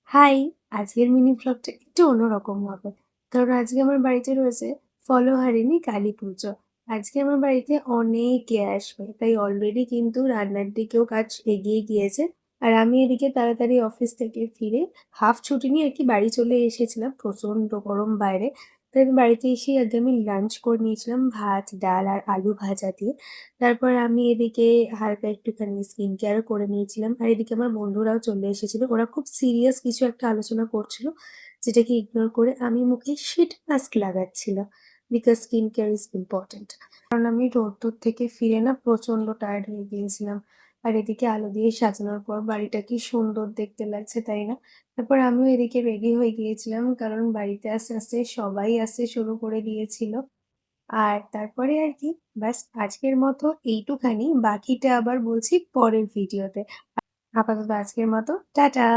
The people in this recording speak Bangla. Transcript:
হাই! আজকের মিনি ভ্লগটা একটু অন্যরকম হবে। কারণ আজকে আমার বাড়িতে রয়েছে ফলহারিণী কালীপুজো। আজকে আমার বাড়িতে অনেকে আসবে। তাই অলরেডি কিন্তু রান্নার দিকেও কাজ এগিয়ে গিয়েছে। আর আমি এদিকে তাড়াতাড়ি অফিস থেকে ফিরে হাফ ছুটি নিয়ে আরকি বাড়ি চলে এসেছিলাম। প্রচণ্ড গরম বাইরে। তাই আমি বাড়িতে এসেই আগে আমি লাঞ্চ করে নিয়েছিলাম ভাত, ডাল আর আলু ভাজা দিয়ে। তারপর আমি এদিকে হালকা একটুখানি স্কিন কেয়ারও করে নিয়েছিলাম। আর এদিকে আমার বন্ধুরাও চলে এসেছিল। ওরা খুব সিরিয়াস কিছু একটা আলোচনা করছিল, যেটাকে ইগনোর করে আমি মুখে শীট মাস্ক লাগাচ্ছিলাম। Because skin care is important. কারণ আমি রোদ্দুর থেকে ফিরে না প্রচণ্ড টায়ার্ড হয়ে গিয়েছিলাম। আর এদিকে আলো দিয়ে সাজানোর পর বাড়িটা কি সুন্দর দেখতে লাগছে, তাই না? তারপর আমিও এদিকে রেডি হয়ে গিয়েছিলাম, কারণ বাড়িতে আস্তে, আস্তে সবাই আসতে শুরু করে দিয়েছিল। আর তারপরে আর কি ব্যাস আজকের মতো এইটুখানি। বাকিটা আবার বলছি পরের ভিডিওতে। আপাতত আজকের মতো টাটা!